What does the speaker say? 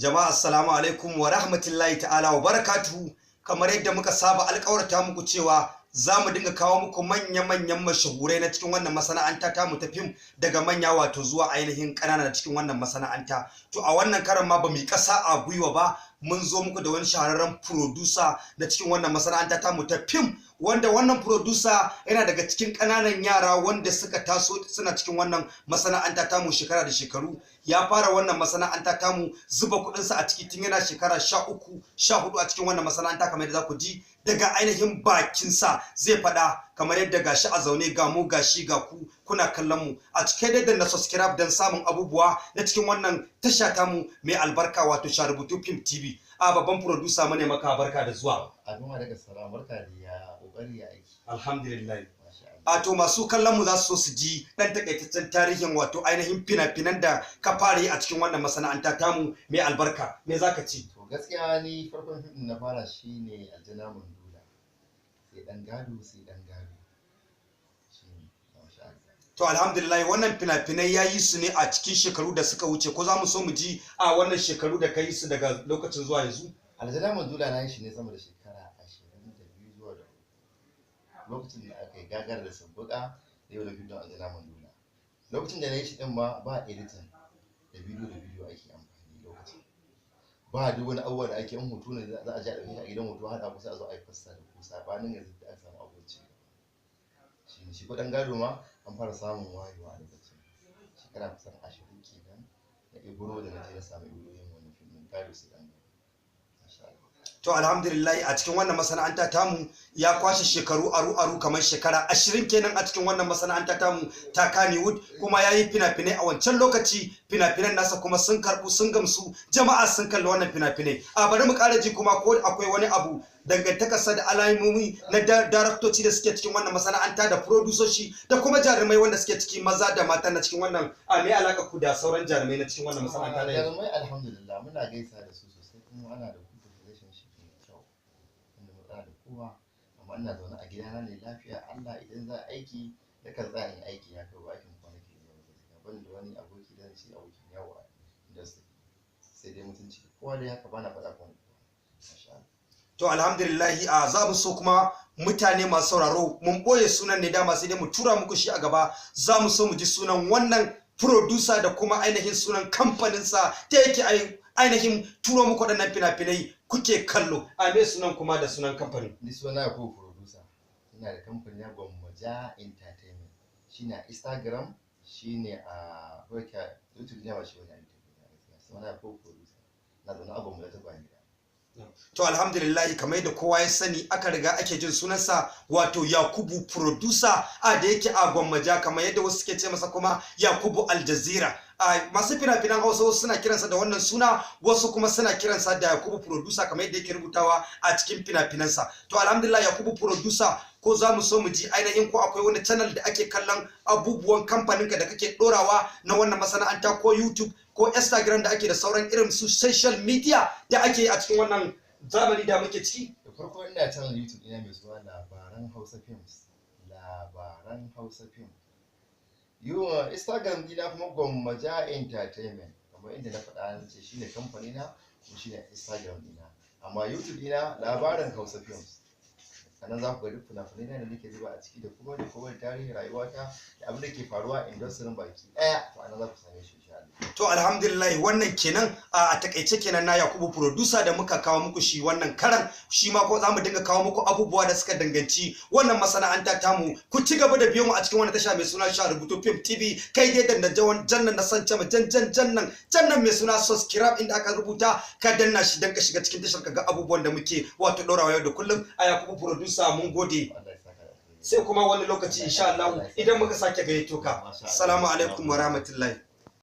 Jama'a assalamu alaikum wa rahmatullahi ta'ala wa barakatuhu. Kamar yadda muka saba alƙawarta muku cewa za mu dinga kawo muku manya-manyan mashahurai na cikin wannan masana'anta ta mu ta fim, daga manya wato zuwa ainihin ƙanana na cikin wannan masana'anta. To a wannan karan ma ba mu yi ƙasa a gwiwa ba, mun zo muku da wani shahararren producer na cikin wannan masana'anta ta mu ta fim, wanda wannan producer yana daga cikin ƙananan yara wanda suka taso suna cikin wannan masana'anta ta mu shekara da shekaru. Ya fara wannan masana'anta ta mu zuba kuɗinsa a ciki tun yana shekara 13, 14 a cikin wannan masana'anta, kamar yadda za ku ji daga ainihin bakinsa zai faɗa, kamar yadda gashi a zaune ga mu gashi ga ku kuna kallon mu a cikin da na subscribe don samun abubuwa na cikin wannan tasha ta mu mai albarka wato SHARUBUTU Film TV. A babban producer mu ne maka barka da zuwa. Al'umma daga salam, barka da ya kokari ya aiki. Alhamdulillah. A to masu kallon mu za su so su ji dan takaitaccen tarihin wato ainihin fina-finan da ka fara yi a cikin wannan masana'anta ta mu mai albarka. Me zaka ce? To gaskiya ni farkon fim na fara shine Aljana Mandula. Sai dan gado sai dan gado. Shine masha Allah. To alhamdulillah wannan fina-finai ya yi su ne a cikin shekaru da suka wuce, ko za mu so mu ji a wannan shekaru da ka yi su daga lokacin zuwa yanzu? Aljana Mandula na yi shi ne sama da shekara 22 zuwa da lokacin da aka yi gagar da sabbuka da yau da bidiyon Aljana Mandula. Lokacin da na yi shi din ba editing da bidiyo ake amfani lokacin. Ba duk wani abubuwa da ake yin hoto ne za a ji a ɗauke a gidan hoto haɗa kusa a zo a yi fassa da ku sabanin yanzu da aka samu abuci. Shi ko ɗan gado ma an fara samun wayewa a lokacin. Shekara kusan 20 kenan da iburo da na je na samu iburo yin wani filmin gado sai ɗan gado. To alhamdulillah a cikin wannan masana'anta tamu ya kwashe shekaru aru kamar shekara 20 kenan a cikin wannan masana'anta tamu ta Kannywood, kuma ya yi fina-finai a wancan lokaci. Fina-finan nasa kuma sun karɓu sun gamsu, jama'a sun kalli wannan fina-finai. A bari mu ƙara ji kuma ko akwai wani abu dangantakarsa da alamomi na daraktoci da suke cikin wannan masana'anta da produsoshi da kuma jarumai wanda suke ciki maza da mata na cikin wannan. A me alaka ku da sauran jarumai na cikin wannan masana'anta ne? Jarumai alhamdulillah muna gaisa da su sosai, kuma ana da kowa, amma ina zaune a gidana ne lafiya. Allah idan za a aiki da kan tsaya in aiki ya kai aikin kwanaki ne ba ban da wani aboki da shi abokin yawo a industry, sai dai mutunci kowa dai haka bana faɗa kan masha Allah. To alhamdulillah za mu so kuma mutane masu sauraro mun boye sunan ne dama sai dai mu tura muku shi a gaba. Za mu so mu ji sunan wannan producer da kuma ainihin sunan kamfaninsa da yake ainihin turo muku waɗannan fina-finai kuke kallo. A me sunan kuma da sunan kamfani? Ni suna ko producer, ina da kamfani na Gwammaja Entertainment, shine a Instagram, shine a YouTube, ne ba shi wani suna ko producer na zaune a Gwammaja ta Gwammaja. To alhamdulillah kamar yadda kowa ya sani aka riga ake jin sunansa wato Yakubu producer da yake a Gwammaja, kamar yadda wasu suke ce masa kuma Yakubu Aljazeera. Masu fina-finan Hausa wasu suna kiransa da wannan suna, wasu kuma suna kiransa da Yakubu producer kamar yadda yake rubutawa a cikin fina-finansa. To alhamdulillah Yakubu producer, ko za mu so mu ji ainihin ko akwai wani channel da ake kallon abubuwan kamfaninka da kake dorawa na wannan masana'anta, ko YouTube ko Instagram da ake da sauran irin su social media da ake a cikin wannan zamani da muke ciki? Da farko ina channel YouTube ina mai suna Labaran Hausa Films. Labaran Hausa Film. Yiwa Instagram dina kuma Gwammaja Entertainment, kamar inda na faɗa na ce shine kamfani na kuma shine Instagram dina. Amma YouTube dina Labaran Hausa Films. Sannan za ku ga duk fina-finai da nake zuba a ciki da kuma tarihin rayuwata da abin da ke faruwa a industry baki ɗaya, to anan za ku same shi insha Allah. To alhamdulillah wannan kenan a takaice kenan na Yakubu producer da muka kawo muku shi wannan karan. Shi ma ko zamu dinga kawo muku abubuwa da suka danganci wannan masana'anta tamu. Ku ci gaba da biyo mu a cikin wannan tasha mai suna SHARUBUTU Film TV. Kai dai da jannan na san cama jannan mai suna subscribe inda aka rubuta ka danna shi dan ka shiga cikin tashar ka ga abubuwan da muke wato dorawa yau da kullum. A Yakubu producer mun gode, sai kuma wani lokaci insha Allah idan muka sake gayyato ka. Assalamu alaikum wa rahmatullahi.